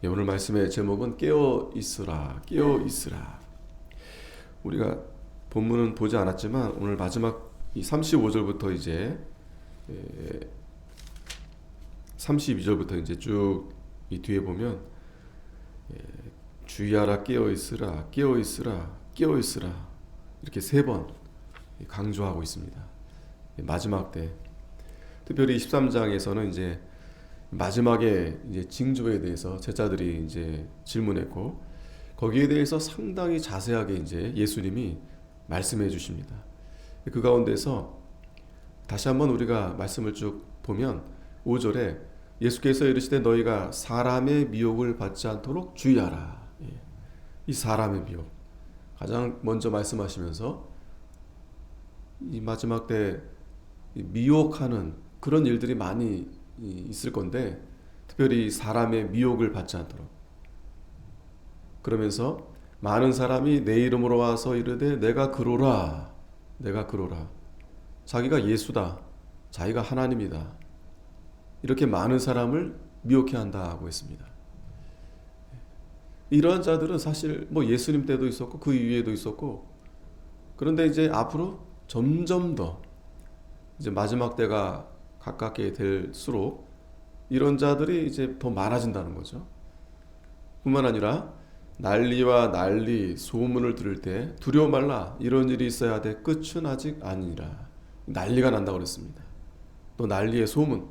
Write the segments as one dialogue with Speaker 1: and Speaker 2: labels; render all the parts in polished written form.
Speaker 1: 예, 오늘 말씀의 제목은 깨어 있으라, 깨어 있으라. 우리가 본문은 보지 않았지만 오늘 마지막 이 35절부터 이제 32절부터 이제 쭉 이 뒤에 보면 주의하라, 깨어 있으라, 깨어 있으라, 깨어 있으라 이렇게 세 번 강조하고 있습니다. 마지막 때 특별히 13장에서는 이제 마지막에 이제 징조에 대해서 제자들이 이제 질문했고 거기에 대해서 상당히 자세하게 이제 예수님이 말씀해 주십니다. 그 가운데서 다시 한번 우리가 말씀을 쭉 보면 5절에 예수께서 이르시되 너희가 사람의 미혹을 받지 않도록 주의하라. 이 사람의 미혹 가장 먼저 말씀하시면서 이 마지막 때 미혹하는 그런 일들이 많이 있을 건데 특별히 사람의 미혹을 받지 않도록 그러면서 많은 사람이 내 이름으로 와서 이르되 내가 그로라 내가 그로라 자기가 예수다 자기가 하나님이다 이렇게 많은 사람을 미혹해 한다고 했습니다. 이러한 자들은 사실 뭐 예수님 때도 있었고 그 이후에도 있었고 그런데 이제 앞으로 점점 더 이제 마지막 때가 가깝게 될수록 이런 자들이 이제 더 많아진다는 거죠. 뿐만 아니라 난리와 난리 소문을 들을 때 두려워 말라 이런 일이 있어야 돼 끝은 아직 아니라 난리가 난다고 그랬습니다. 또 난리의 소문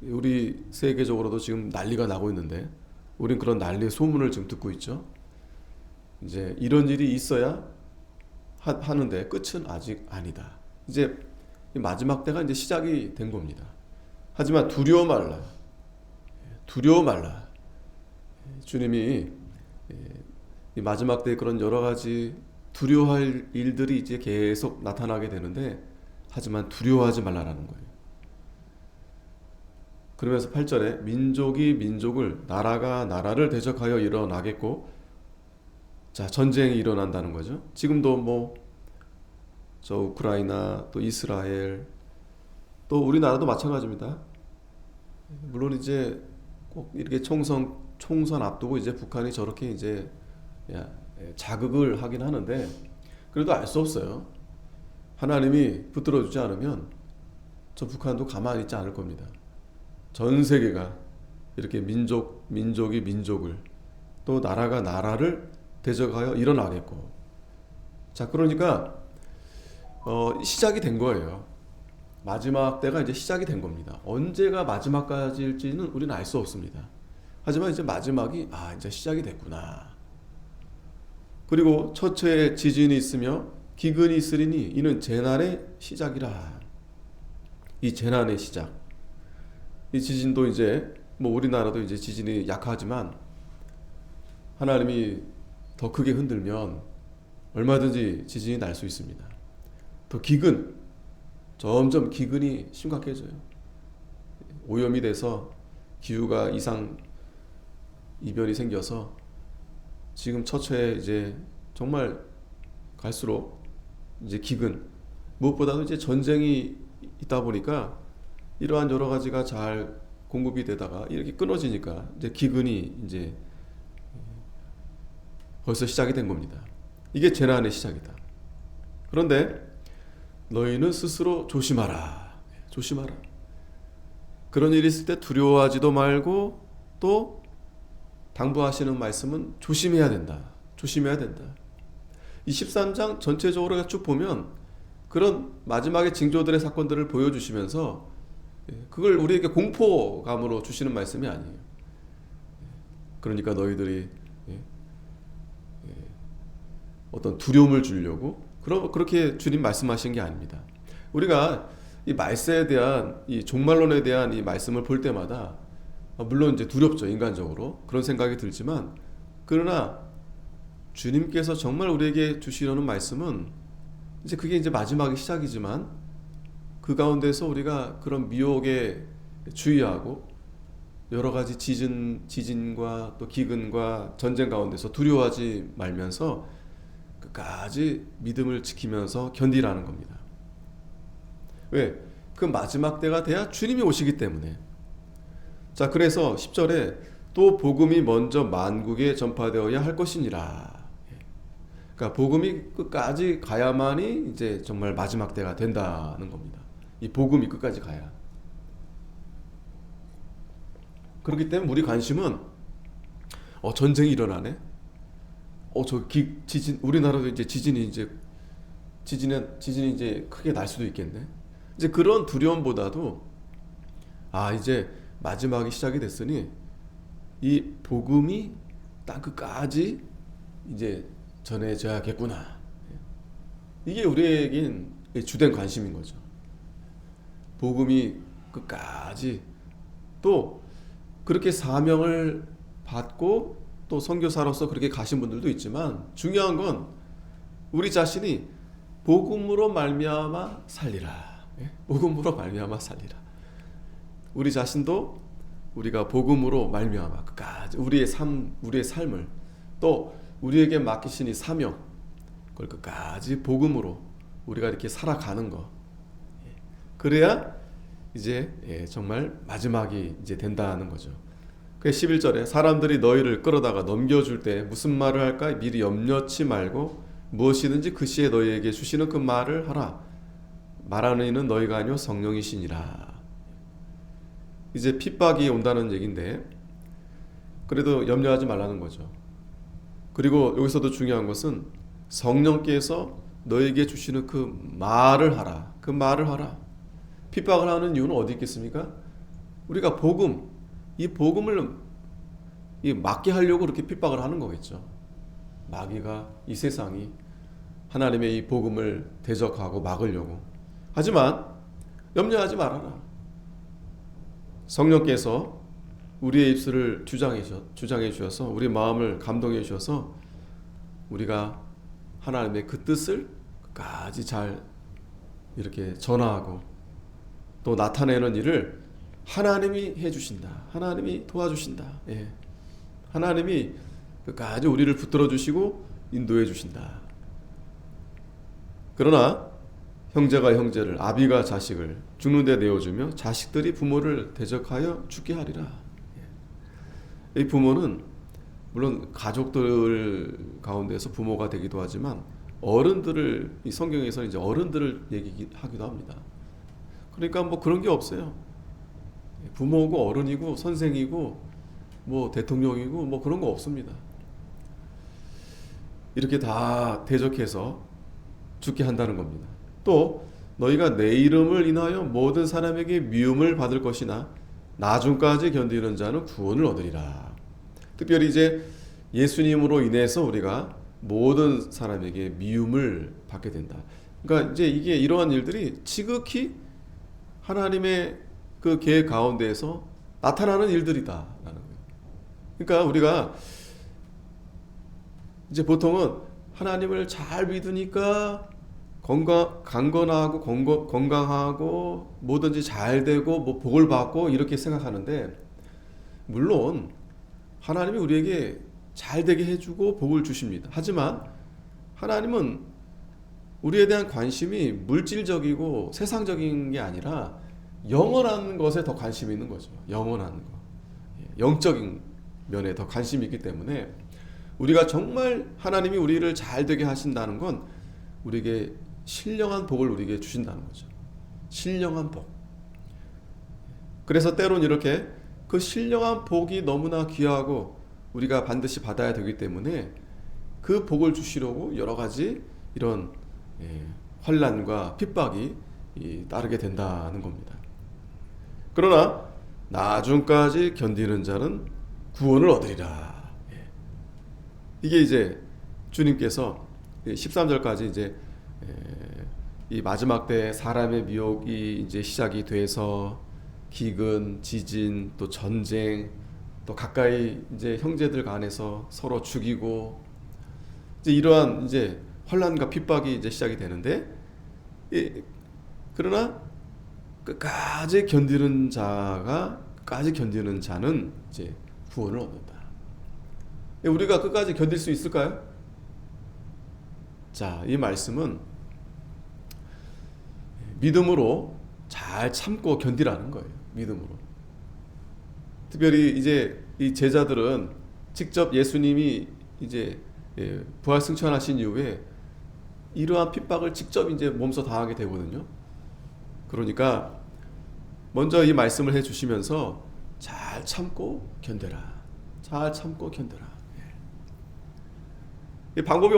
Speaker 1: 우리 세계적으로도 지금 난리가 나고 있는데 우린 그런 난리의 소문을 지금 듣고 있죠. 이제 이런 일이 있어야 하는데 끝은 아직 아니다. 이제 마지막 때가 이제 시작이 된 겁니다. 하지만 두려워 말라. 두려워 말라. 주님이 이 마지막 때 그런 여러 가지 두려워할 일들이 이제 계속 나타나게 되는데 하지만 두려워하지 말라라는 거예요. 그러면서 8절에 민족이 민족을 나라가 나라를 대적하여 일어나겠고 자 전쟁이 일어난다는 거죠. 지금도 뭐 저 우크라이나 또 이스라엘 또 우리나라도 마찬가지입니다. 물론 이제 꼭 이렇게 총선 앞두고 이제 북한이 저렇게 이제 자극을 하긴 하는데 그래도 알 수 없어요. 하나님이 붙들어주지 않으면 저 북한도 가만히 있지 않을 겁니다. 전 세계가 이렇게 민족이 민족을 또 나라가 나라를 대적하여 일어나겠고 자 그러니까 시작이 된 거예요. 마지막 때가 이제 시작이 된 겁니다. 언제가 마지막까지일지는 우리는 알 수 없습니다. 하지만 이제 마지막이 이제 시작이 됐구나. 그리고 처처에 지진이 있으며 기근이 있으리니 이는 재난의 시작이라. 이 재난의 시작. 이 지진도 이제 뭐 우리나라도 이제 지진이 약하지만 하나님이 더 크게 흔들면 얼마든지 지진이 날 수 있습니다. 또 기근, 점점 기근이 심각해져요. 오염이 돼서 기후가 이변이 생겨서 지금 처처에 이제 정말 갈수록 이제 기근, 무엇보다도 이제 전쟁이 있다 보니까 이러한 여러 가지가 잘 공급이 되다가 이렇게 끊어지니까 이제 기근이 이제 벌써 시작이 된 겁니다. 이게 재난의 시작이다. 그런데 너희는 스스로 조심하라. 조심하라. 그런 일이 있을 때 두려워하지도 말고 또 당부하시는 말씀은 조심해야 된다. 조심해야 된다. 이 13장 전체적으로 쭉 보면 그런 마지막에 징조들의 사건들을 보여주시면서 그걸 우리에게 공포감으로 주시는 말씀이 아니에요. 그러니까 너희들이 어떤 두려움을 주려고 그렇게 주님 말씀하신 게 아닙니다. 우리가 이 말세에 대한 이 종말론에 대한 이 말씀을 볼 때마다 물론 이제 두렵죠. 인간적으로 그런 생각이 들지만 그러나 주님께서 정말 우리에게 주시려는 말씀은 이제 그게 이제 마지막의 시작이지만 그 가운데서 우리가 그런 미혹에 주의하고 여러 가지 지진과 또 기근과 전쟁 가운데서 두려워하지 말면서 끝까지 믿음을 지키면서 견디라는 겁니다. 왜? 그 마지막 때가 돼야 주님이 오시기 때문에. 자, 그래서 10절에 또 복음이 먼저 만국에 전파되어야 할 것이니라. 그러니까 복음이 끝까지 가야만이 이제 정말 마지막 때가 된다는 겁니다. 이 복음이 끝까지 가야. 그렇기 때문에 우리 관심은 전쟁이 일어나네. 지진, 우리나라도 이제 지진이 이제 크게 날 수도 있겠네. 이제 그런 두려움보다도 이제 마지막이 시작이 됐으니 이 복음이 땅 끝까지 이제 전해져야겠구나. 이게 우리에겐 주된 관심인 거죠. 복음이 끝까지 또 그렇게 사명을 받고 또 선교사로서 그렇게 가신 분들도 있지만 중요한 건 우리 자신이 복음으로 말미암아 살리라. 복음으로 말미암아 살리라. 우리 자신도 우리가 복음으로 말미암아 끝까지 우리의 삶을 또 우리에게 맡기신 이 사명 그걸 끝까지 복음으로 우리가 이렇게 살아가는 거. 그래야 이제 정말 마지막이 이제 된다는 거죠. 그 11절에 사람들이 너희를 끌어다가 넘겨줄 때 무슨 말을 할까 미리 염려치 말고 무엇이든지 그 시에 너희에게 주시는 그 말을 하라. 말하는 이는 너희가 아니요 성령이시니라. 이제 핍박이 온다는 얘기인데 그래도 염려하지 말라는 거죠. 그리고 여기서도 중요한 것은 성령께서 너에게 주시는 그 말을 하라. 그 말을 하라. 핍박을 하는 이유는 어디 있겠습니까? 우리가 이 복음을 막게 하려고 그렇게 핍박을 하는 거겠죠. 마귀가 이 세상이 하나님의 이 복음을 대적하고 막으려고. 하지만 염려하지 말아라. 성령께서 우리의 입술을 주장해 주셔서 우리 마음을 감동해 주셔서 우리가 하나님의 그 뜻을 끝까지 잘 이렇게 전하고 또 나타내는 일을 하나님이 해주신다. 하나님이 도와주신다. 하나님이 끝까지 우리를 붙들어 주시고 인도해 주신다. 그러나 형제가 형제를 아비가 자식을 죽는 데 내어주며 자식들이 부모를 대적하여 죽게 하리라. 이 부모는 물론 가족들 가운데서 부모가 되기도 하지만 어른들을 이 성경에서 이제 어른들을 얘기하기도 합니다. 그러니까 뭐 그런 게 없어요. 부모고 어른이고 선생이고 뭐 대통령이고 뭐 그런 거 없습니다. 이렇게 다 대적해서 죽게 한다는 겁니다. 또 너희가 내 이름을 인하여 모든 사람에게 미움을 받을 것이나 나중까지 견디는 자는 구원을 얻으리라. 특별히 이제 예수님으로 인해서 우리가 모든 사람에게 미움을 받게 된다. 그러니까 이제 이게 이러한 일들이 지극히 하나님의 그 계획 가운데에서 나타나는 일들이다라는 거예요. 그러니까 우리가 이제 보통은 하나님을 잘 믿으니까 강건하고 건강하고 뭐든지 잘 되고 뭐 복을 받고 이렇게 생각하는데 물론 하나님이 우리에게 잘 되게 해주고 복을 주십니다. 하지만 하나님은 우리에 대한 관심이 물질적이고 세상적인 게 아니라 영원한 것에 더 관심이 있는 거죠. 영원한 것, 영적인 면에 더 관심이 있기 때문에 우리가 정말 하나님이 우리를 잘 되게 하신다는 건 우리에게 신령한 복을 우리에게 주신다는 거죠. 신령한 복. 그래서 때론 이렇게 그 신령한 복이 너무나 귀하고 우리가 반드시 받아야 되기 때문에 그 복을 주시려고 여러 가지 이런 환난과 핍박이 따르게 된다는 겁니다. 그러나 나중까지 견디는 자는 구원을 얻으리라. 이게 이제 주님께서 13절까지 이제 이 마지막 때 사람의 미혹이 이제 시작이 돼서 기근, 지진, 또 전쟁, 또 가까이 이제 형제들 간에서 서로 죽이고 이제 이러한 이제 환난과 핍박이 이제 시작이 되는데 그러나 끝까지 견디는 자는 이제 구원을 얻는다. 우리가 끝까지 견딜 수 있을까요? 자, 이 말씀은 믿음으로 잘 참고 견디라는 거예요. 믿음으로. 특별히 이제 이 제자들은 직접 예수님이 이제 부활 승천하신 이후에 이러한 핍박을 직접 이제 몸소 당하게 되거든요. 그러니까 먼저 이 말씀을 해주시면서 잘 참고 견뎌라. 잘 참고 견뎌라. 이 방법이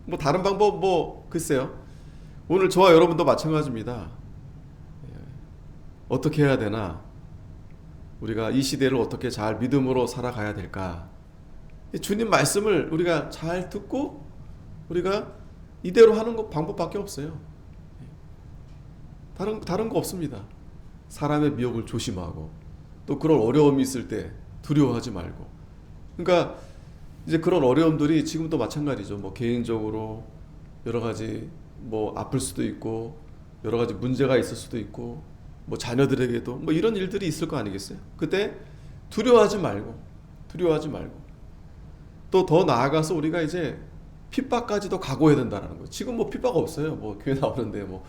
Speaker 1: 뭐 다른 방법 글쎄요. 오늘 저와 여러분도 마찬가지입니다. 어떻게 해야 되나? 우리가 이 시대를 어떻게 잘 믿음으로 살아가야 될까? 주님 말씀을 우리가 잘 듣고 우리가 이대로 하는 것 방법밖에 없어요. 다른 거 없습니다. 사람의 미혹을 조심하고 또 그런 어려움이 있을 때 두려워하지 말고. 그러니까 이제 그런 어려움들이 지금도 마찬가지죠. 뭐 개인적으로 여러 가지 뭐 아플 수도 있고 여러 가지 문제가 있을 수도 있고 뭐 자녀들에게도 뭐 이런 일들이 있을 거 아니겠어요? 그때 두려워하지 말고 또 더 나아가서 우리가 이제 핍박까지도 각오해야 된다는 거예요. 지금 뭐 핍박 없어요. 뭐 교회 나오는데 뭐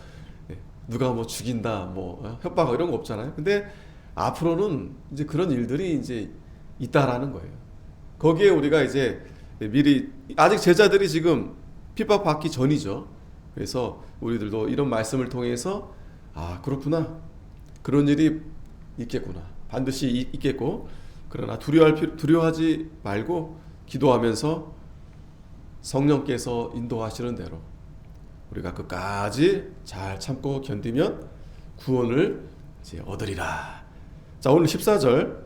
Speaker 1: 누가 뭐 죽인다, 뭐 협박 이런 거 없잖아요. 근데 앞으로는 이제 그런 일들이 이제 있다라는 거예요. 거기에 우리가 이제 미리 아직 제자들이 지금 핍박 받기 전이죠. 그래서 우리들도 이런 말씀을 통해서 아 그렇구나, 그런 일이 있겠구나, 반드시 있겠고, 그러나 두려워하지 말고 기도하면서 성령께서 인도하시는 대로 우리가 끝까지 잘 참고 견디면 구원을 이제 얻으리라. 자, 오늘 14절.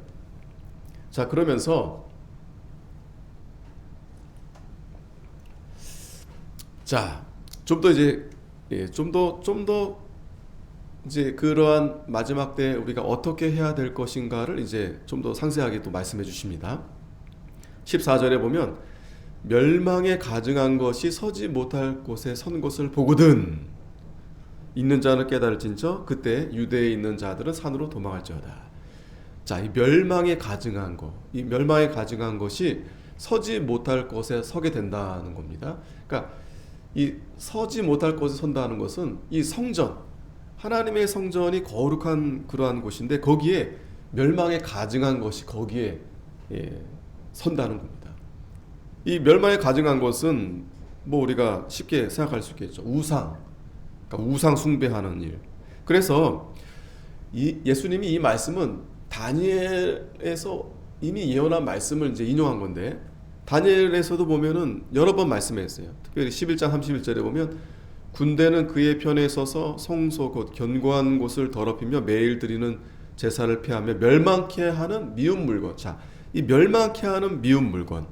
Speaker 1: 자, 그러면서 자, 좀 더 이제 좀 더 이제 그러한 마지막 때 우리가 어떻게 해야 될 것인가를 이제 좀 더 상세하게 또 말씀해 주십니다. 14절에 보면 멸망에 가증한 것이 서지 못할 곳에 선 것을 보거든 있는 자는 깨달을진저 그때 유대에 있는 자들은 산으로 도망할지어다. 자, 이 멸망에 가증한 것, 이 멸망에 가증한 것이 서지 못할 곳에 서게 된다는 겁니다. 그러니까 이 서지 못할 곳에 선다는 것은 이 성전, 하나님의 성전이 거룩한 그러한 곳인데 거기에 멸망에 가증한 것이 거기에 선다는 겁니다. 이 멸망에 가증한 것은 뭐 우리가 쉽게 생각할 수 있겠죠. 우상, 그러니까 우상 숭배하는 일. 그래서 예수님이 이 말씀은 다니엘에서 이미 예언한 말씀을 이제 인용한 건데, 다니엘에서도 보면은 여러 번 말씀했어요. 특별히 11장 31절에 보면 군대는 그의 편에 서서 성소 곧 견고한 곳을 더럽히며 매일 드리는 제사를 피하며 멸망케 하는 미운 물건. 자, 이 멸망케 하는 미운 물건,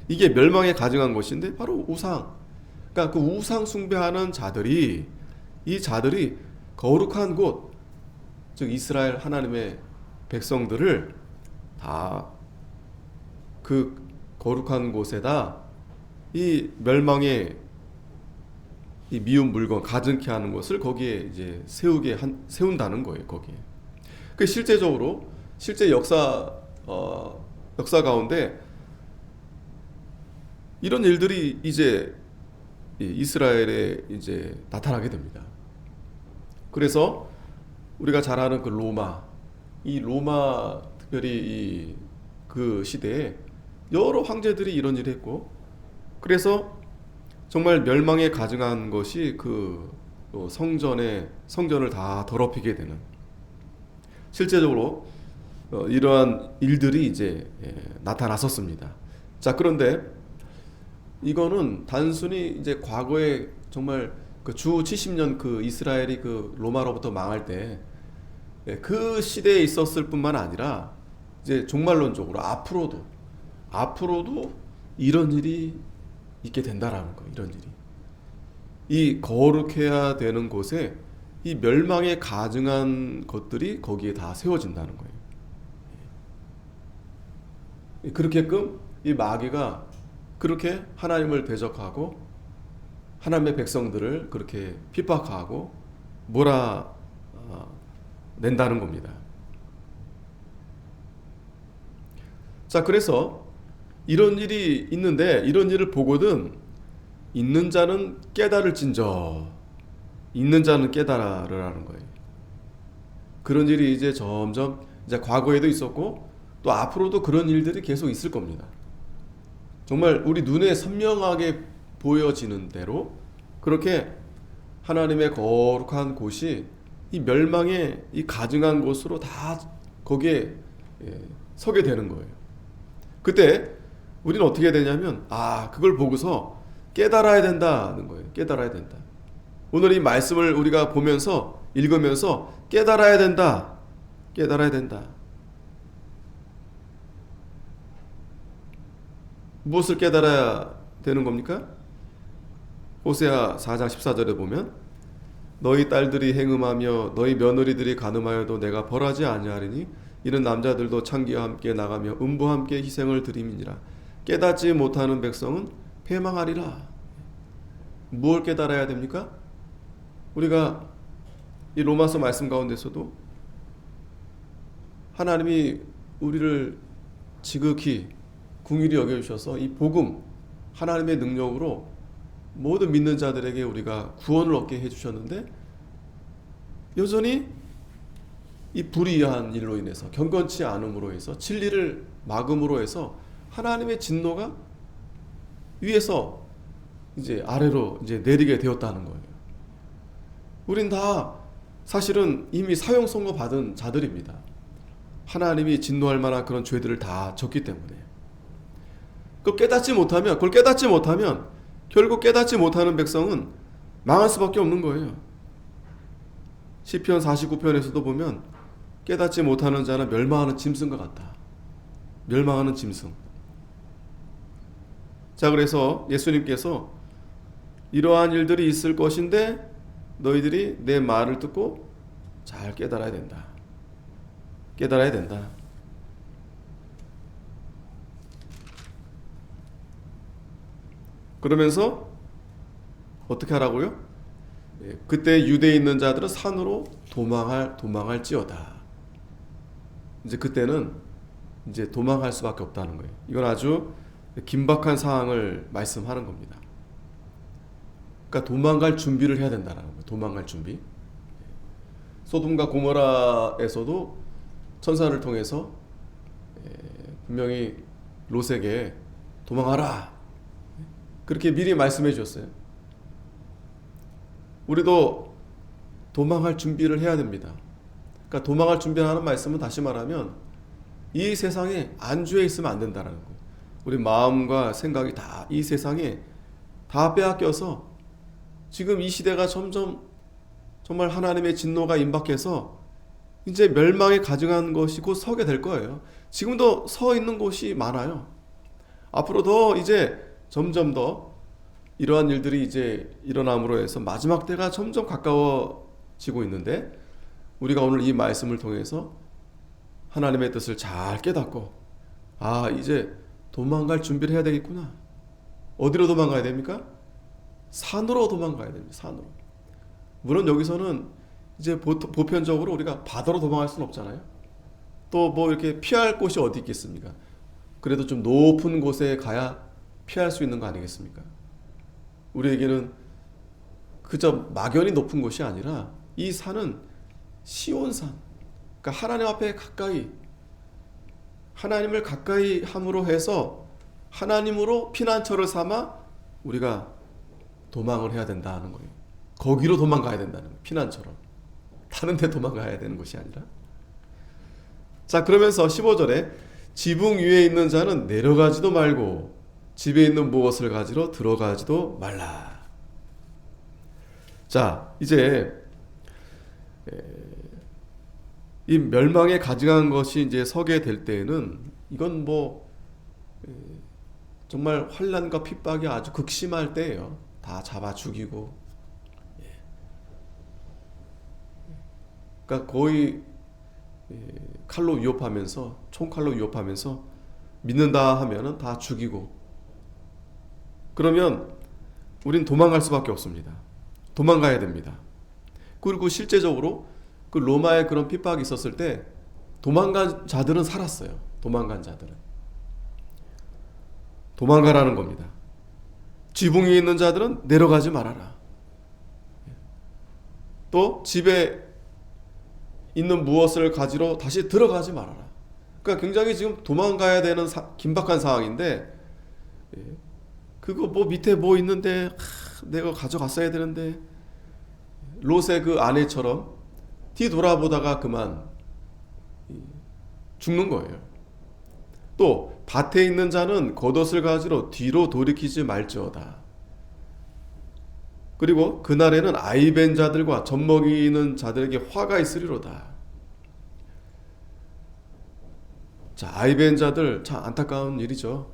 Speaker 1: 이게 멸망에 가증한 것인데 바로 우상. 그러니까 그 우상 숭배하는 자들이, 이 자들이 거룩한 곳, 즉 이스라엘 하나님의 백성들을 다 그 거룩한 곳에다 이 멸망의 이 미운 물건 가증케 하는 것을 거기에 이제 세운다는 거예요. 거기에. 그 실제적으로 실제 역사 가운데 이런 일들이 이제 이스라엘에 이제 나타나게 됩니다. 그래서 우리가 잘 아는 그 이 로마 특별히 그 시대에 여러 황제들이 이런 일을 했고, 그래서 정말 멸망에 가증한 것이 그 성전을 다 더럽히게 되는, 실제적으로 이러한 일들이 이제 나타났었습니다. 자, 그런데 이거는 단순히 이제 과거에 정말 그 주 70년 그 이스라엘이 그 로마로부터 망할 때 그 시대에 있었을 뿐만 아니라 이제 종말론적으로 앞으로도 이런 일이 있게 된다라는 거예요. 이런 일이, 이 거룩해야 되는 곳에 이 멸망에 가증한 것들이 거기에 다 세워진다는 거예요. 그렇게끔 이 마귀가 그렇게 하나님을 대적하고 하나님의 백성들을 그렇게 핍박하고 몰아낸다는 겁니다. 자, 그래서 이런 일이 있는데 이런 일을 보거든 있는 자는 깨달을진저, 있는 자는 깨달으라는 거예요. 그런 일이 이제 점점 이제 과거에도 있었고 또 앞으로도 그런 일들이 계속 있을 겁니다. 정말 우리 눈에 선명하게 보여지는 대로 그렇게 하나님의 거룩한 곳이 이 멸망의 이 가증한 곳으로 다 거기에 서게 되는 거예요. 그때 우리는 어떻게 해야 되냐면 그걸 보고서 깨달아야 된다는 거예요. 깨달아야 된다. 오늘 이 말씀을 우리가 보면서 읽으면서 깨달아야 된다. 깨달아야 된다. 무엇을 깨달아야 되는 겁니까? 호세아 4장 14절에 보면 너희 딸들이 행음하며 너희 며느리들이 간음하여도 내가 벌하지 아니하리니 이는 남자들도 창기와 함께 나가며 음부와 함께 희생을 드림이니라. 깨닫지 못하는 백성은 패망하리라. 무엇을 깨달아야 됩니까? 우리가 이 로마서 말씀 가운데서도 하나님이 우리를 지극히 긍휼히 여겨주셔서 이 복음 하나님의 능력으로 모든 믿는 자들에게 우리가 구원을 얻게 해주셨는데 여전히 이 불의한 일로 인해서 경건치 않음으로 해서 진리를 막음으로 해서 하나님의 진노가 위에서 이제 아래로 이제 내리게 되었다는 거예요. 우린 다 사실은 이미 사형 선고 받은 자들입니다. 하나님이 진노할 만한 그런 죄들을 다 졌기 때문에 그걸 깨닫지 못하면 결국 깨닫지 못하는 백성은 망할 수밖에 없는 거예요. 시편 49편에서도 보면 깨닫지 못하는 자는 멸망하는 짐승과 같다. 멸망하는 짐승. 자, 그래서 예수님께서 이러한 일들이 있을 것인데 너희들이 내 말을 듣고 잘 깨달아야 된다. 깨달아야 된다. 그러면서 어떻게 하라고요? 그때 유대에 있는 자들은 산으로 도망할지어다. 이제 그때는 이제 도망할 수밖에 없다는 거예요. 이건 아주 긴박한 상황을 말씀하는 겁니다. 그러니까 도망갈 준비를 해야 된다는 거예요. 도망갈 준비. 소돔과 고모라에서도 천사를 통해서 분명히 롯에게 도망하라. 그렇게 미리 말씀해 주셨어요. 우리도 도망할 준비를 해야 됩니다. 그러니까 도망할 준비하는 말씀은 다시 말하면 이 세상에 안주해 있으면 안 된다는 거. 우리 마음과 생각이 다 이 세상에 다 빼앗겨서 지금 이 시대가 점점 정말 하나님의 진노가 임박해서 이제 멸망에 가증한 것이 곧 서게 될 거예요. 지금도 서 있는 곳이 많아요. 앞으로 더 이제 점점 더 이러한 일들이 이제 일어남으로 해서 마지막 때가 점점 가까워지고 있는데 우리가 오늘 이 말씀을 통해서 하나님의 뜻을 잘 깨닫고 이제 도망갈 준비를 해야 되겠구나. 어디로 도망가야 됩니까? 산으로 도망가야 됩니다. 산으로. 물론 여기서는 이제 보편적으로 우리가 바다로 도망갈 수는 없잖아요. 또 뭐 이렇게 피할 곳이 어디 있겠습니까? 그래도 좀 높은 곳에 가야 피할 수 있는 거 아니겠습니까? 우리에게는 그저 막연히 높은 곳이 아니라 이 산은 시온산, 그러니까 하나님 앞에 가까이, 하나님을 가까이 함으로 해서 하나님으로 피난처를 삼아 우리가 도망을 해야 된다는 거예요. 거기로 도망가야 된다는 거예요. 피난처럼. 다른 데 도망가야 되는 것이 아니라. 자, 그러면서 15절에 지붕 위에 있는 자는 내려가지도 말고 집에 있는 무엇을 가지러 들어가지도 말라. 자, 이제 이 멸망에 가증한 것이 이제 서게 될 때에는 이건 뭐 정말 환난과 핍박이 아주 극심할 때예요. 다 잡아 죽이고, 그러니까 거의 칼로 위협하면서, 총칼로 위협하면서 믿는다 하면은 다 죽이고. 그러면 우린 도망갈 수밖에 없습니다. 도망가야 됩니다. 그리고 실제적으로 그 로마에 그런 핍박이 있었을 때 도망간 자들은 살았어요. 도망간 자들은. 도망가라는 겁니다. 지붕 위에 있는 자들은 내려가지 말아라. 또 집에 있는 무엇을 가지러 다시 들어가지 말아라. 그러니까 그러니까 굉장히 지금 도망가야 되는 긴박한 상황인데, 예, 그거 뭐 밑에 뭐 있는데 내가 가져갔어야 되는데, 롯의 그 아내처럼 뒤돌아보다가 그만 죽는 거예요. 또 밭에 있는 자는 겉옷을 가지러 뒤로 돌이키지 말지어다. 그리고 그날에는 아이벤 자들과 젖먹이는 자들에게 화가 있으리로다. 자, 아이벤 자들 참 안타까운 일이죠.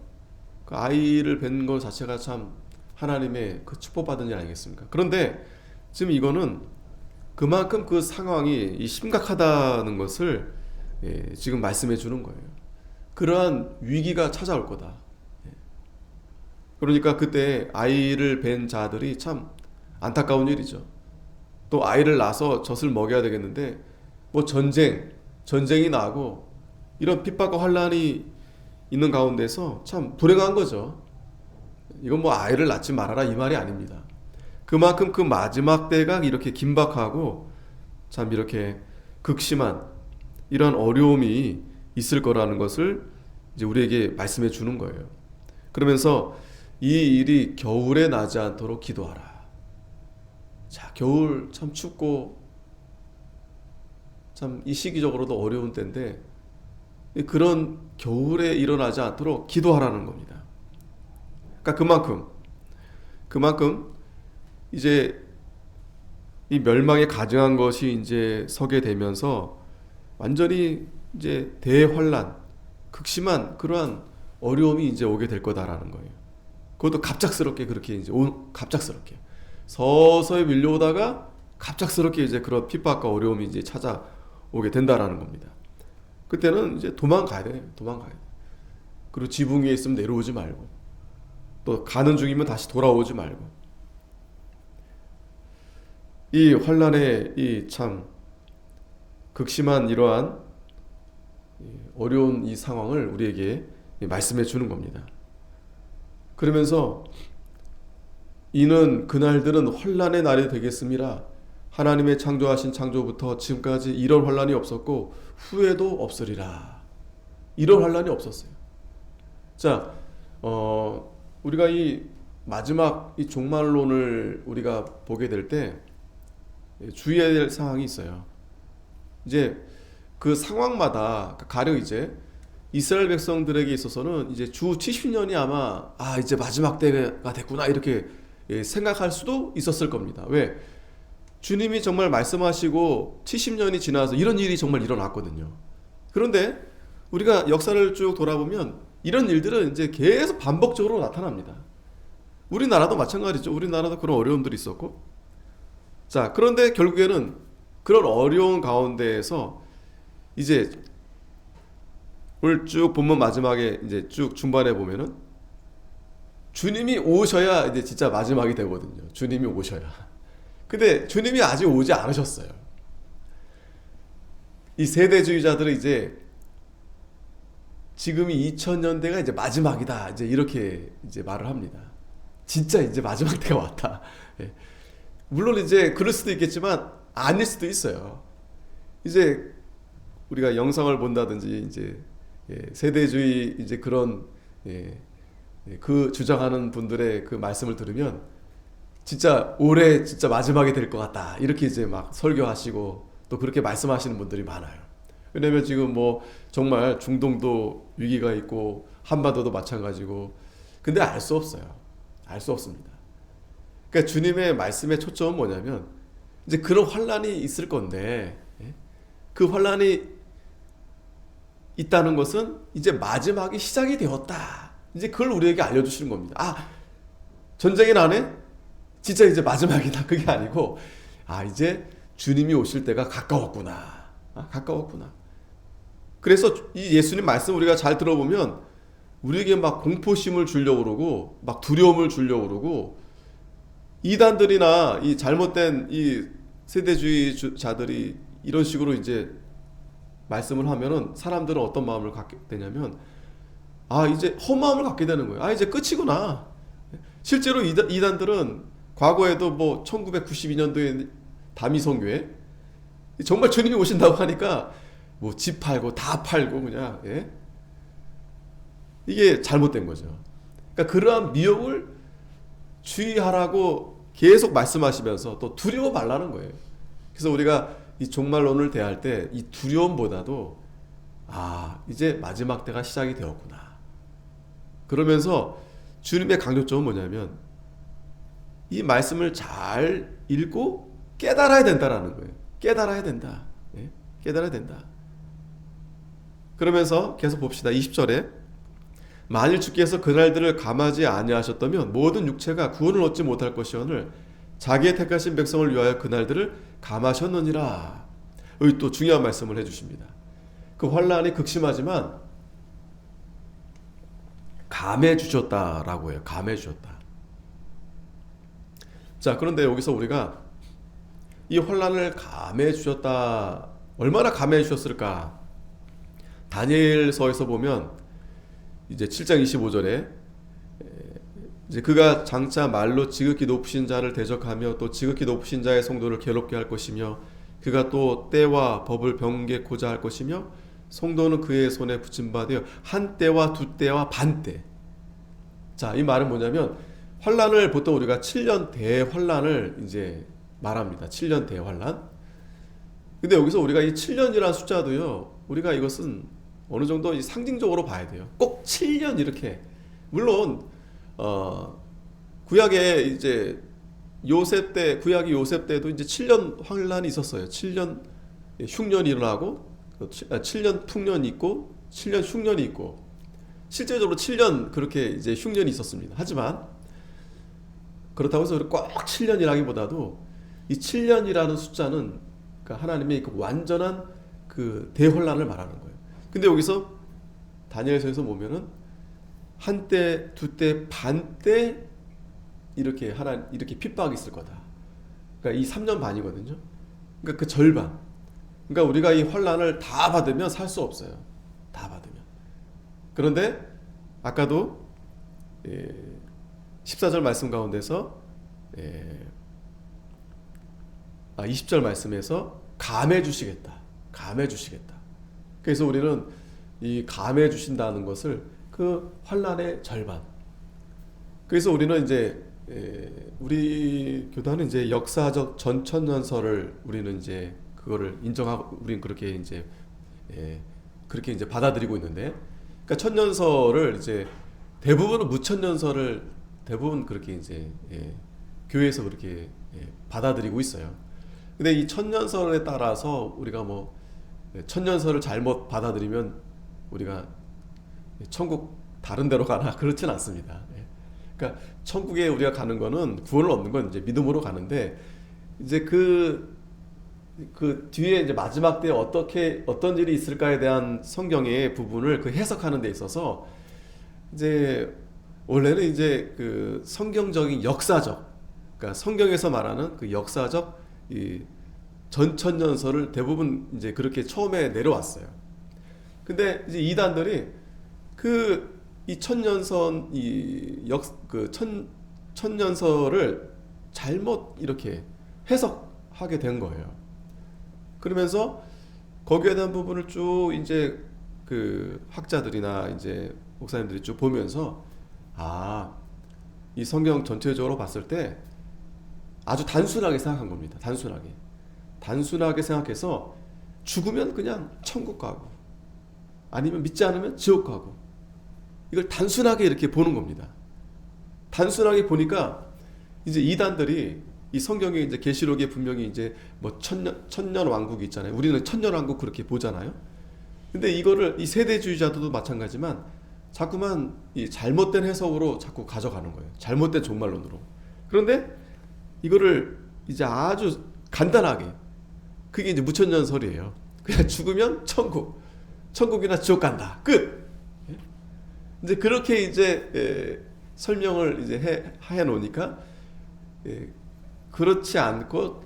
Speaker 1: 그 아이를 뵌 것 자체가 참 하나님의 그 축복받은 일 아니겠습니까? 그런데 지금 이거는 그만큼 그 상황이 심각하다는 것을 지금 말씀해 주는 거예요. 그러한 위기가 찾아올 거다. 그러니까 그때 아이를 뵌 자들이 참 안타까운 일이죠. 또 아이를 낳아서 젖을 먹여야 되겠는데 뭐 전쟁이 나고 이런 핍박과 환란이 있는 가운데서 참 불행한 거죠. 이건 뭐 아이를 낳지 말아라 이 말이 아닙니다. 그만큼 그 마지막 때가 이렇게 긴박하고 참 이렇게 극심한 이런 어려움이 있을 거라는 것을 이제 우리에게 말씀해 주는 거예요. 그러면서 이 일이 겨울에 나지 않도록 기도하라. 자, 겨울 참 춥고 참 이 시기적으로도 어려운 때인데 그런 겨울에 일어나지 않도록 기도하라는 겁니다. 그러니까 그만큼 이제 이 멸망에 가증한 것이 이제 서게 되면서 완전히 이제 대환란, 극심한 그러한 어려움이 이제 오게 될 거다라는 거예요. 그것도 갑작스럽게 그렇게 이제 갑작스럽게 서서히 밀려오다가 갑작스럽게 이제 그런 핍박과 어려움이 이제 찾아오게 된다라는 겁니다. 그때는 이제 도망가야 돼. 그리고 지붕 위에 있으면 내려오지 말고 또 가는 중이면 다시 돌아오지 말고 이 환란의 이 참 극심한 이러한 어려운 이 상황을 우리에게 말씀해 주는 겁니다. 그러면서 이는 그날들은 환란의 날이 되겠음이라 하나님의 창조하신 창조부터 지금까지 이런 환란이 없었고 후에도 없으리라. 이런 환란이 없었어요. 자, 우리가 이 마지막 이 종말론을 우리가 보게 될 때 주의해야 될 상황이 있어요. 이제 그 상황마다 가령 이제 이스라엘 백성들에게 있어서는 이제 주 70년이 아마 이제 마지막 때가 됐구나 이렇게 생각할 수도 있었을 겁니다. 왜? 주님이 정말 말씀하시고 70년이 지나서 이런 일이 정말 일어났거든요. 그런데 우리가 역사를 쭉 돌아보면 이런 일들은 이제 계속 반복적으로 나타납니다. 우리나라도 마찬가지죠. 우리나라도 그런 어려움들이 있었고. 자, 그런데 결국에는 그런 어려운 가운데에서 이제 오늘 쭉 본문 마지막에 이제 쭉 중반에 보면은 주님이 오셔야 이제 진짜 마지막이 되거든요. 주님이 오셔야. 근데 주님이 아직 오지 않으셨어요. 이 세대주의자들은 이제 지금이 2000년대가 이제 마지막이다. 이제 이렇게 이제 말을 합니다. 진짜 이제 마지막 때가 왔다. 물론 이제 그럴 수도 있겠지만 아닐 수도 있어요. 이제 우리가 영상을 본다든지 이제 세대주의 이제 그런 그 주장하는 분들의 그 말씀을 들으면 진짜 올해 진짜 마지막이 될 것 같다 이렇게 이제 막 설교하시고 또 그렇게 말씀하시는 분들이 많아요. 왜냐면 지금 뭐 정말 중동도 위기가 있고 한반도도 마찬가지고 근데 알 수 없어요. 알 수 없습니다. 그러니까 주님의 말씀의 초점은 뭐냐면 이제 그런 환란이 있을 건데 그 환란이 있다는 것은 이제 마지막이 시작이 되었다. 이제 그걸 우리에게 알려주시는 겁니다. 전쟁이 나네? 진짜 이제 마지막이다. 그게 아니고 이제 주님이 오실 때가 가까웠구나. 가까웠구나. 그래서 이 예수님 말씀 우리가 잘 들어보면 우리에게 막 공포심을 주려고 그러고 막 두려움을 주려고 그러고 이단들이나 이 잘못된 이 세대주의자들이 이런 식으로 이제 말씀을 하면은 사람들은 어떤 마음을 갖게 되냐면 이제 험마음을 갖게 되는 거예요. 이제 끝이구나. 실제로 이단들은 과거에도 뭐 1992년도에 다미성교회 정말 주님이 오신다고 하니까 뭐 집 팔고 다 팔고 그냥 예? 이게 잘못된 거죠. 그러니까 그러한 미혹을 주의하라고 계속 말씀하시면서 또 두려워 말라는 거예요. 그래서 우리가 이 종말론을 대할 때 이 두려움보다도 이제 마지막 때가 시작이 되었구나. 그러면서 주님의 강조점은 뭐냐면 이 말씀을 잘 읽고 깨달아야 된다라는 거예요. 깨달아야 된다. 예? 깨달아야 된다. 그러면서 계속 봅시다. 20절에 만일 주께서 그날들을 감하지 아니하셨다면 모든 육체가 구원을 얻지 못할 것이오늘 자기의 택하신 백성을 위하여 그날들을 감하셨느니라. 여기 또 중요한 말씀을 해주십니다. 그 환란이 극심하지만 감해 주셨다라고 해요. 감해 주셨다. 자, 그런데 여기서 우리가 이 환란을 감해 주셨다. 얼마나 감해 주셨을까? 다니엘서에서 보면 이제 7장 25절에 이제 그가 장차 말로 지극히 높으신 자를 대적하며 또 지극히 높으신 자의 성도를 괴롭게 할 것이며 그가 또 때와 법을 변개코자 할 것이며 성도는 그의 손에 붙임바 되어 한 때와 두 때와 반 때. 자, 이 말은 뭐냐면 환란을 보통 우리가 7년 대환란을 이제 말합니다. 7년 대환란. 근데 여기서 우리가 이 7년이라는 숫자도요, 우리가 이것은 어느 정도 상징적으로 봐야 돼요. 꼭 7년 이렇게. 물론 구약에 이제 요셉 때, 구약이 요셉 때도 이제 7년 환란이 있었어요. 7년 흉년이 일어나고 7년 풍년이 있고 7년 흉년이 있고 실제적으로 7년 그렇게 이제 흉년이 있었습니다. 하지만 그렇다고 해서 꼭 7년이라기보다도 이 7년이라는 숫자는 그러니까 하나님의 그 완전한 그 대환란을 말하는 거예요. 근데 여기서 다니엘서에서 보면은 한 때, 두 때, 반 때 이렇게 이렇게 핍박이 있을 거다. 그러니까 이 3년 반이거든요. 그러니까 그 절반. 그러니까 우리가 이 환란을 다 받으면 살 수 없어요. 다 받으면. 그런데 아까도 14절 말씀 가운데서 20절 말씀에서 감해 주시겠다. 감해 주시겠다. 그래서 우리는 이 감해 주신다는 것을 그 환란의 절반. 그래서 우리는 이제 우리 교단은 이제 역사적 전천년설을 우리는 이제 그거를 인정하고 우리는 그렇게 이제 받아들이고 있는데, 그러니까 천년설을 이제 대부분은 무천년설을 대부분 그렇게 이제 교회에서 그렇게 받아들이고 있어요. 근데 이 천년설에 따라서 우리가 뭐 천년설을 잘못 받아들이면 우리가 천국 다른 데로 가나 그렇진 않습니다. 그러니까 천국에 우리가 가는 거는 구원을 얻는 건 이제 믿음으로 가는데 이제 그 뒤에 이제 마지막 때 어떤 일이 있을까에 대한 성경의 부분을 그 해석하는 데 있어서 이제 원래는 이제 그 성경적인 역사적, 그러니까 성경에서 말하는 그 역사적 이 전천년설을 대부분 이제 그렇게 처음에 내려왔어요. 근데 이제 이단들이 이 천년선 천년설을 잘못 이렇게 해석하게 된 거예요. 그러면서 거기에 대한 부분을 쭉 이제 그 학자들이나 이제 목사님들이 쭉 보면서 이 성경 전체적으로 봤을 때 아주 단순하게 생각한 겁니다. 단순하게 생각해서 죽으면 그냥 천국 가고 아니면 믿지 않으면 지옥 가고 이걸 단순하게 이렇게 보는 겁니다. 단순하게 보니까 이제 이단들이 이 성경에 이제 계시록에 분명히 이제 뭐 천년 왕국이 있잖아요. 우리는 천년 왕국 그렇게 보잖아요. 근데 이거를 이 세대주의자들도 마찬가지만 자꾸만 이 잘못된 해석으로 자꾸 가져가는 거예요. 잘못된 종말론으로. 그런데 이거를 이제 아주 간단하게 그게 이제 무천년설이에요. 그냥 죽으면 천국이나 지옥 간다. 끝. 이제 그렇게 이제 설명을 이제 해 놓으니까 그렇지 않고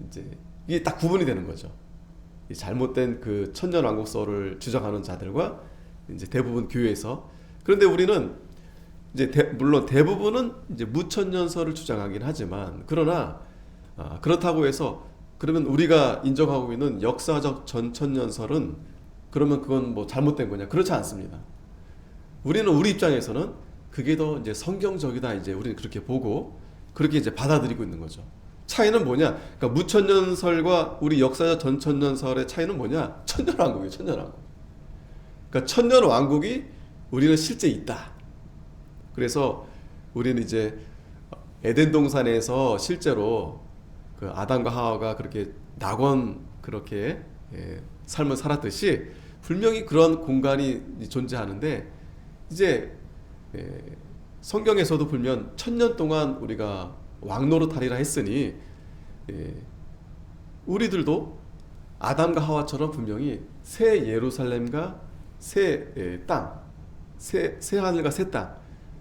Speaker 1: 이제 이게 딱 구분이 되는 거죠. 이 잘못된 그 천년왕국설을 주장하는 자들과 이제 대부분 교회에서. 그런데 우리는 이제 물론 대부분은 이제 무천년설을 주장하긴 하지만 그러나 그렇다고 해서 그러면 우리가 인정하고 있는 역사적 전천년설은 그러면 그건 뭐 잘못된 거냐? 그렇지 않습니다. 우리는 우리 입장에서는 그게 더 이제 성경적이다, 이제 우리는 그렇게 보고 그렇게 이제 받아들이고 있는 거죠. 차이는 뭐냐? 그러니까 무천년설과 우리 역사적 전천년설의 차이는 뭐냐? 천년왕국이에요, 천년왕국. 그러니까 천년왕국이 우리는 실제 있다. 그래서 우리는 이제 에덴 동산에서 실제로 그 아담과 하와가 그렇게 낙원 그렇게 삶을 살았듯이 분명히 그런 공간이 존재하는데, 이제 성경에서도 보면 1000년 동안 우리가 왕노릇하리라 했으니 우리들도 아담과 하와처럼 분명히 새 예루살렘과 새 땅, 새 하늘과 새 땅,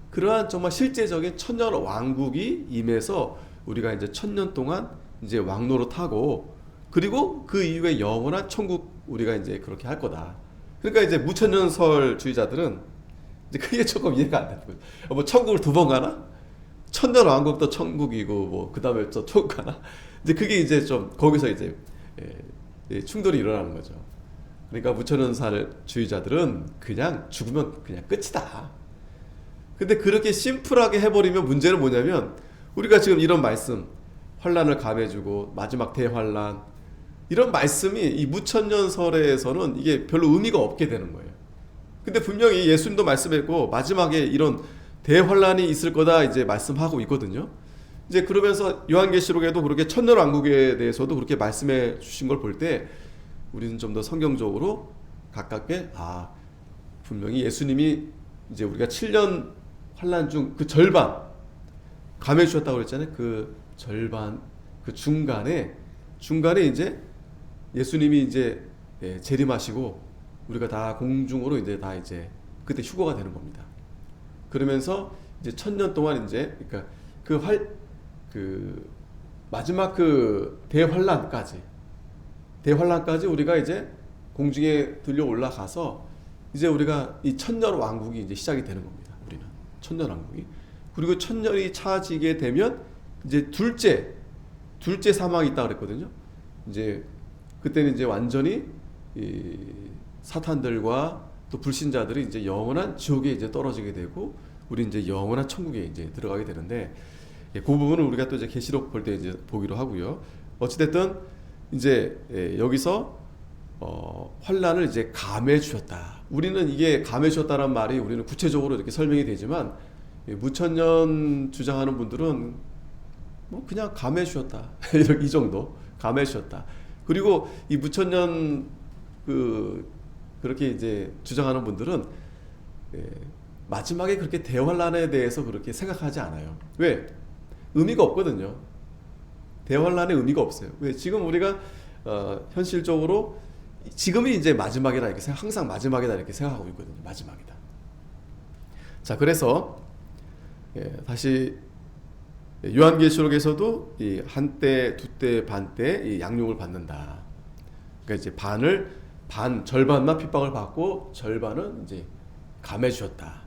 Speaker 1: 그러한 정말 실제적인 천년 왕국이 임해서 우리가 이제 1000년 동안 이제 왕노릇하고, 그리고 그 이후에 영원한 천국 우리가 이제 그렇게 할 거다. 그러니까 이제 무천년설주의자들은 이제 그게 조금 이해가 안 되는 거예요. 뭐 천국을 두 번 가나? 천년 왕국도 천국이고 뭐 그 다음에 또 천국 가나? 이제 그게 이제 좀 거기서 이제 충돌이 일어나는 거죠. 그러니까 무천년설주의자들은 그냥 죽으면 그냥 끝이다. 근데 그렇게 심플하게 해버리면 문제는 뭐냐면, 우리가 지금 이런 말씀, 환란을 감해주고 마지막 대환란, 이런 말씀이 이 무천년설에서는 이게 별로 의미가 없게 되는 거예요. 근데 분명히 예수님도 말씀했고 마지막에 이런 대환란이 있을 거다 이제 말씀하고 있거든요. 이제 그러면서 요한계시록에도 그렇게 천년왕국에 대해서도 그렇게 말씀해 주신 걸 볼 때 우리는 좀 더 성경적으로 가깝게, 분명히 예수님이 이제 우리가 7년 환란 중 그 절반 감해 주셨다고 그랬잖아요. 그 절반, 그 중간에 이제 예수님이 이제 재림하시고 우리가 다 공중으로 이제 다 이제 그때 휴거가 되는 겁니다. 그러면서 이제 1000년 동안 이제 그러니까 그 마지막 그 대환란까지 우리가 이제 공중에 들려 올라가서 이제 우리가 이 천년 왕국이 이제 시작이 되는 겁니다. 우리는 천년 왕국이. 그리고 천년이 차지게 되면 이제 둘째 사망이 있다 그랬거든요. 이제 그때는 이제 완전히 이 사탄들과 또 불신자들이 이제 영원한 지옥에 이제 떨어지게 되고, 우리 이제 영원한 천국에 이제 들어가게 되는데, 그 부분은 우리가 또 이제 계시록 볼 때 이제 보기로 하고요. 어찌됐든 이제 여기서 환란을 이제 감해 주셨다. 우리는 이게 감해 주셨다는 말이 우리는 구체적으로 이렇게 설명이 되지만, 무천년 주장하는 분들은 뭐 그냥 감해 주셨다. 이 정도 감해 주셨다. 그리고 이 무천년 그렇게 이제 주장하는 분들은 마지막에 그렇게 대환란에 대해서 그렇게 생각하지 않아요. 왜? 의미가 없거든요. 대환란의 의미가 없어요. 왜? 지금 우리가 현실적으로 지금이 이제 마지막이다 이렇게 항상 마지막이다 이렇게 생각하고 있거든요. 마지막이다. 자, 그래서 다시 요한계시록에서도 이 한때, 두때, 반때 이 양육을 받는다. 그러니까 이제 절반만 핍박을 받고 절반은 이제 감해 주셨다.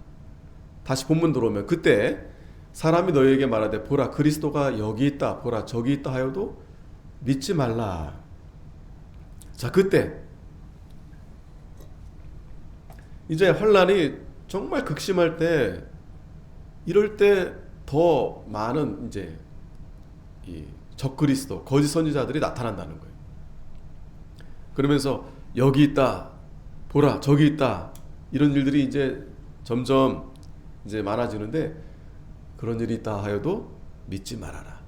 Speaker 1: 다시 본문 들어오면, 그때 사람이 너희에게 말하되 보라 그리스도가 여기 있다, 보라 저기 있다 하여도 믿지 말라. 자, 그때 이제 환란이 정말 극심할 때, 이럴 때 더 많은 이제 이 적그리스도, 거짓 선지자들이 나타난다는 거예요. 그러면서 여기 있다, 보라 저기 있다, 이런 일들이 이제 점점 이제 많아지는데, 그런 일이 있다 하여도 믿지 말아라.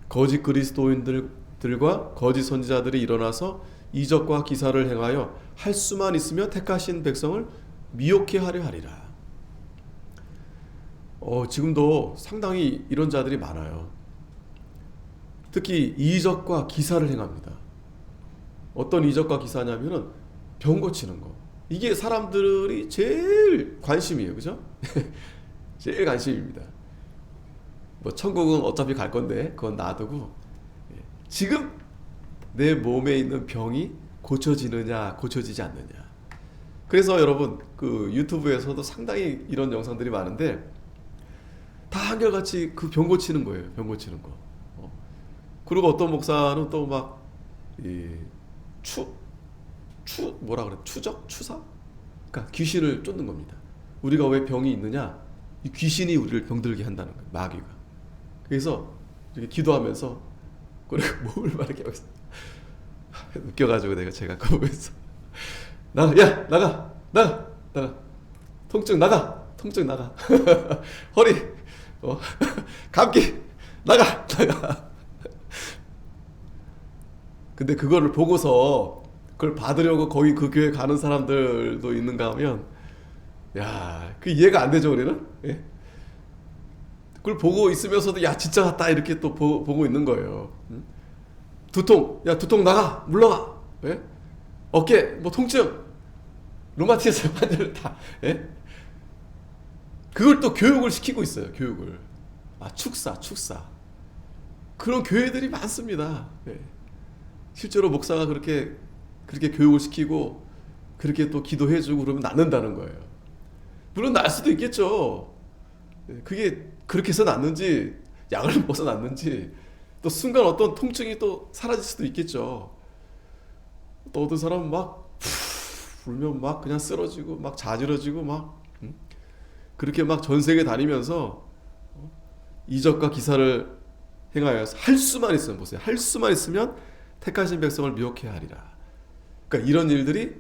Speaker 1: 거짓 그리스도인들과 거짓 선지자들이 일어나서 이적과 기사를 행하여 할 수만 있으면 택하신 백성을 미혹해 하려 하리라. 지금도 상당히 이런 자들이 많아요. 특히 이적과 기사를 행합니다. 어떤 이적과 기사냐면은 병 고치는 거. 이게 사람들이 제일 관심이에요. 그죠? 제일 관심입니다. 뭐 천국은 어차피 갈 건데 그건 놔두고, 지금 내 몸에 있는 병이 고쳐지느냐 고쳐지지 않느냐. 그래서 여러분 그 유튜브에서도 상당히 이런 영상들이 많은데 다 한결같이 그 병 고치는 거예요. 병 고치는 거. 그리고 어떤 목사는 또 막 이 뭐라 그래? 추사? 그러니까 귀신을 쫓는 겁니다. 우리가 왜 병이 있느냐? 이 귀신이 우리를 병들게 한다는 거예요. 마귀가. 그래서 이렇게 기도하면서 그리고 몸을 마르게 하고 있어요. 웃겨가지고 제가 그거 보면서 나가 통증 나가 허리 감기 나가 근데 그거를 보고서 그걸 받으려고 거기 그 교회 가는 사람들도 있는가 하면 야, 그 이해가 안 되죠 우리는. 예? 그걸 보고 있으면서도 야 진짜 같다 이렇게 또 보고 있는 거예요. 두통 나가 물러가. 예? 어깨 뭐 통증 루마티스 환자를 다. 예? 그걸 또 교육을 시키고 있어요. 교육을. 축사 그런 교회들이 많습니다. 예. 실제로 목사가 그렇게 교육을 시키고 그렇게 또 기도해주고 그러면 낫는다는 거예요. 물론 날 수도 있겠죠. 그게 그렇게 해서 낫는지 약을 먹어서 낫는지 또 순간 어떤 통증이 또 사라질 수도 있겠죠. 또 어떤 사람은 막 울면 막 그냥 쓰러지고 막 자지러지고 막 그렇게 막 전 세계 다니면서 이적과 기사를 행하여 할 수만 있으면 보세요. 할 수만 있으면 택하신 백성을 미혹해야 하리라. 그러니까 이런 일들이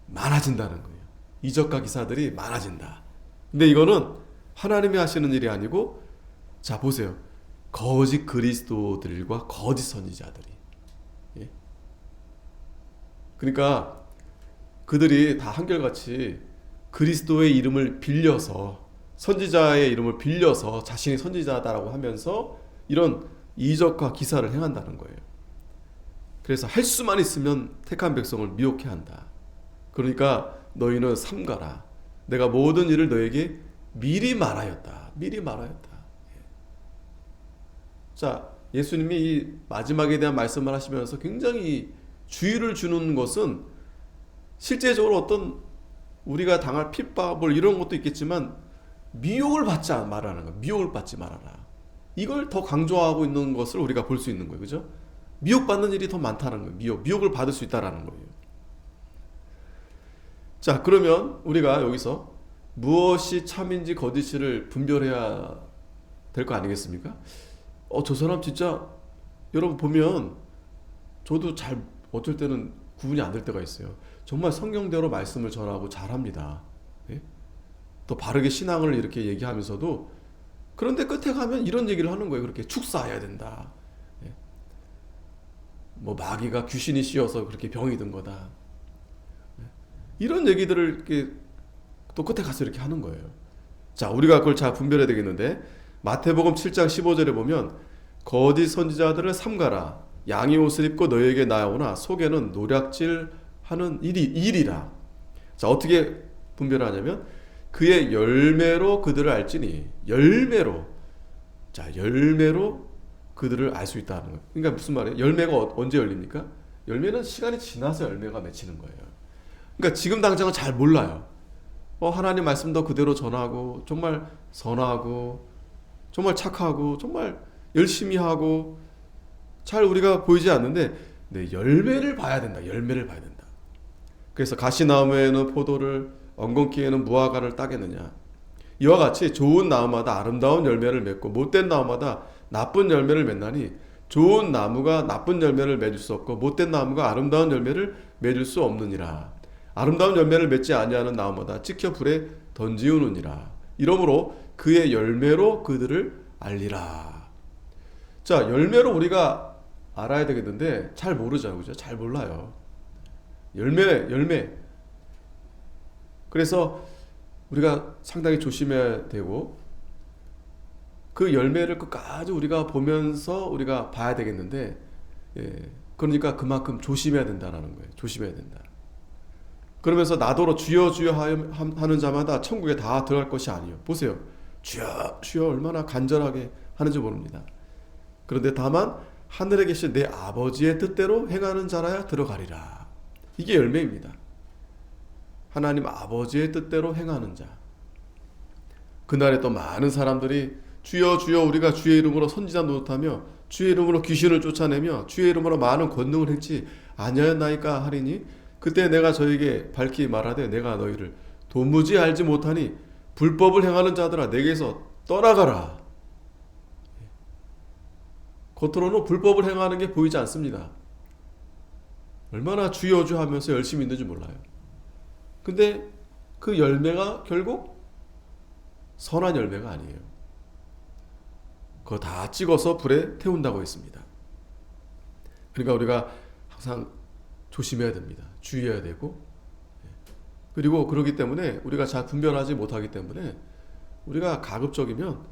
Speaker 1: 많아진다는 거예요. 이적과 기사들이 많아진다. 근데 이거는 하나님이 하시는 일이 아니고 자 보세요. 거짓 그리스도들과 거짓 선지자들이. 예? 그러니까 그들이 다 한결같이 그리스도의 이름을 빌려서 선지자의 이름을 빌려서 자신이 선지자다라고 하면서 이런 이적과 기사를 행한다는 거예요. 그래서 할 수만 있으면 택한 백성을 미혹해 한다. 그러니까 너희는 삼가라. 내가 모든 일을 너에게 미리 말하였다. 자, 예수님이 이 마지막에 대한 말씀을 하시면서 굉장히 주의를 주는 것은 실제적으로 어떤 우리가 당할 핍박을 이런 것도 있겠지만 미혹을 받지 말라는 거예요. 미혹을 받지 말아라. 이걸 더 강조하고 있는 것을 우리가 볼 수 있는 거예요. 그죠? 미혹받는 일이 더 많다는 거예요. 미혹을 받을 수 있다는 거예요. 자, 그러면 우리가 여기서 무엇이 참인지 거짓을 분별해야 될 거 아니겠습니까? 저 사람 진짜 여러분 보면 저도 잘 어쩔 때는 구분이 안 될 때가 있어요. 정말 성경대로 말씀을 전하고 잘합니다. 예? 또 바르게 신앙을 이렇게 얘기하면서도 그런데 끝에 가면 이런 얘기를 하는 거예요. 그렇게 축사해야 된다. 예? 뭐 마귀가 귀신이 씌어서 그렇게 병이 든 거다. 예? 이런 얘기들을 이렇게 또 끝에 가서 이렇게 하는 거예요. 자, 우리가 그걸 잘 분별해야 되겠는데 마태복음 7장 15절에 보면 거짓 선지자들을 삼가라. 양의 옷을 입고 너희에게 나오나 속에는 노략질하는 일이라. 자, 어떻게 분별하냐면 그의 열매로 그들을 알지니. 열매로 그들을 알 수 있다는 거예요. 그러니까 무슨 말이에요? 열매가 언제 열립니까? 열매는 시간이 지나서 열매가 맺히는 거예요. 그러니까 지금 당장은 잘 몰라요. 하나님 말씀도 그대로 전하고 정말 선하고 정말 착하고 정말 열심히 하고 잘 우리가 보이지 않는데 열매를 봐야 된다. 그래서 가시나무에는 포도를 엉겅퀴에는 무화과를 따겠느냐. 이와 같이 좋은 나무마다 아름다운 열매를 맺고 못된 나무마다 나쁜 열매를 맺나니 좋은 나무가 나쁜 열매를 맺을 수 없고 못된 나무가 아름다운 열매를 맺을 수 없느니라. 아름다운 열매를 맺지 아니하는 나무마다 찍혀 불에 던지우느니라. 이러므로 그의 열매로 그들을 알리라. 자, 열매로 우리가 알아야 되겠는데 잘 모르죠. 그죠? 잘 몰라요. 열매. 그래서 우리가 상당히 조심해야 되고 그 열매를 끝까지 우리가 보면서 우리가 봐야 되겠는데 그러니까 그만큼 조심해야 된다는 거예요. 조심해야 된다. 그러면서 나더러 주여 주여 하는 자마다 천국에 다 들어갈 것이 아니요. 보세요. 주여 주여 얼마나 간절하게 하는지 모릅니다. 그런데 다만 하늘에 계신 내 아버지의 뜻대로 행하는 자라야 들어가리라. 이게 열매입니다. 하나님 아버지의 뜻대로 행하는 자. 그날에 또 많은 사람들이 주여 주여 우리가 주의 이름으로 선지자 노릇하며 주의 이름으로 귀신을 쫓아내며 주의 이름으로 많은 권능을 했지 아니하였나이까 하리니 그때 내가 저에게 밝히 말하되 내가 너희를 도무지 알지 못하니 불법을 행하는 자들아 내게서 떠나가라. 겉으로는 불법을 행하는 게 보이지 않습니다. 얼마나 주여 주 하면서 열심히 있는지 몰라요. 근데 그 열매가 결국 선한 열매가 아니에요. 그거 다 찍어서 불에 태운다고 했습니다. 그러니까 우리가 항상 조심해야 됩니다. 주의해야 되고, 그리고 그러기 때문에 우리가 잘 분별하지 못하기 때문에 우리가 가급적이면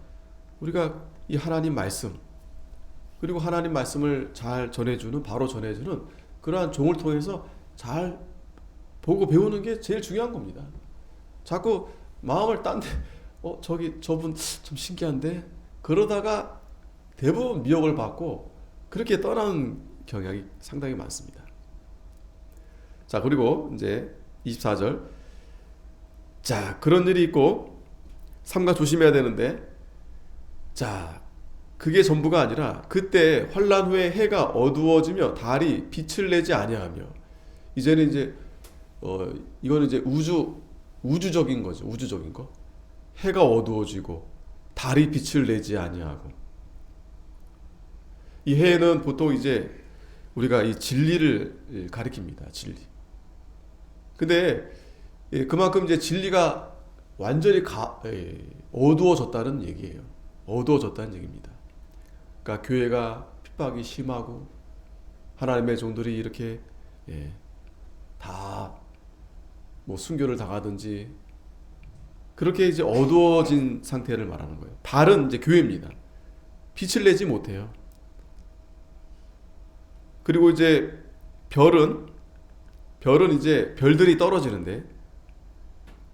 Speaker 1: 우리가 이 하나님 말씀, 그리고 하나님 말씀을 잘 전해주는, 바로 전해주는 그러한 종을 통해서 잘 보고 배우는 게 제일 중요한 겁니다. 자꾸 마음을 딴 데, 저분 좀 신기한데? 그러다가 대부분 미혹을 받고 그렇게 떠나는 경향이 상당히 많습니다. 자, 그리고 이제 24절. 자, 그런 일이 있고 삼가 조심해야 되는데, 자, 그게 전부가 아니라 그때 환난 후에 해가 어두워지며 달이 빛을 내지 아니하며, 이제는 이제 이거는 이제 우주적인 거죠. 우주적인 거. 해가 어두워지고 달이 빛을 내지 아니하고. 이 해는 보통 이제 우리가 이 진리를 가리킵니다. 진리. 근데 그만큼 이제 진리가 완전히 어두워졌다는 얘기예요. 어두워졌다는 얘기입니다. 그러니까 교회가 핍박이 심하고 하나님의 종들이 이렇게 다 뭐 순교를 당하든지 그렇게 이제 어두워진 상태를 말하는 거예요. 달은 이제 교회입니다. 빛을 내지 못해요. 그리고 이제 별은 이제 별들이 떨어지는데,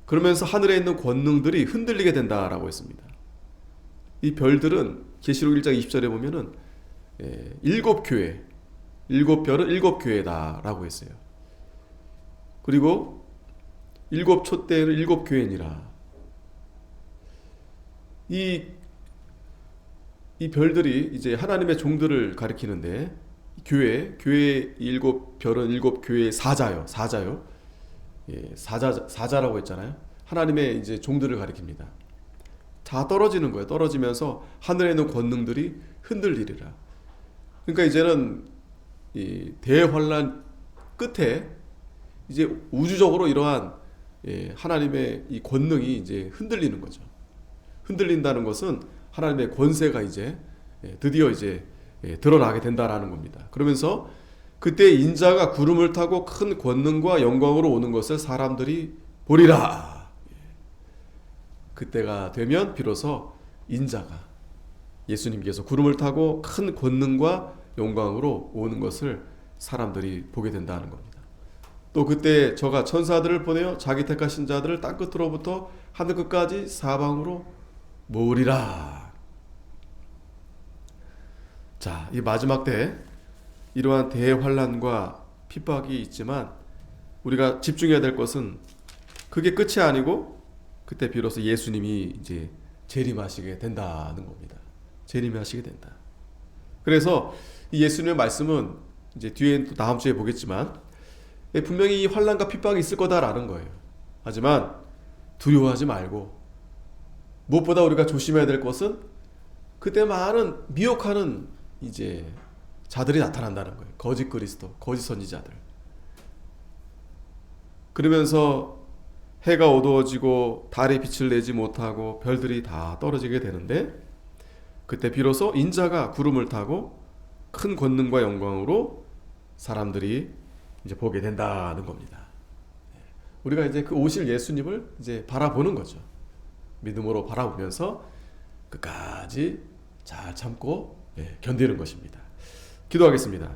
Speaker 1: 그러면서 하늘에 있는 권능들이 흔들리게 된다라고 했습니다. 이 별들은 계시록 1장 20절에 보면은 7교회, 7별은 7교회다라고 했어요. 그리고 7촛대는 7교회니라. 이 별들이 이제 하나님의 종들을 가리키는데, 교회의 7별은 7교회의 사자요. 사자라고 했잖아요. 하나님의 이제 종들을 가리킵니다. 다 떨어지는 거예요. 떨어지면서 하늘에 있는 권능들이 흔들리리라. 그러니까 이제는 이 대환란 끝에 이제 우주적으로 이러한 하나님의 이 권능이 이제 흔들리는 거죠. 흔들린다는 것은 하나님의 권세가 이제 드디어 이제 드러나게 된다라는 겁니다. 그러면서 그때 인자가 구름을 타고 큰 권능과 영광으로 오는 것을 사람들이 보리라. 그때가 되면 비로소 인자가, 예수님께서 구름을 타고 큰 권능과 영광으로 오는 것을 사람들이 보게 된다는 겁니다. 또 그때 저가 천사들을 보내어 자기 택하신 자들을 땅끝으로부터 하늘 끝까지 사방으로 모으리라. 자, 이 마지막 때 이러한 대환란과 핍박이 있지만 우리가 집중해야 될 것은 그게 끝이 아니고 그때 비로소 예수님이 이제 재림하시게 된다는 겁니다. 재림하시게 된다. 그래서 이 예수님의 말씀은 이제 뒤에 또 다음 주에 보겠지만 분명히 이 환난과 핍박이 있을 거다라는 거예요. 하지만 두려워하지 말고, 무엇보다 우리가 조심해야 될 것은 그때 많은 미혹하는 이제 자들이 나타난다는 거예요. 거짓 그리스도, 거짓 선지자들. 그러면서 해가 어두워지고 달이 빛을 내지 못하고 별들이 다 떨어지게 되는데, 그때 비로소 인자가 구름을 타고 큰 권능과 영광으로 사람들이 이제 보게 된다는 겁니다. 우리가 이제 그 오실 예수님을 이제 바라보는 거죠. 믿음으로 바라보면서 끝까지 잘 참고 견디는 것입니다. 기도하겠습니다.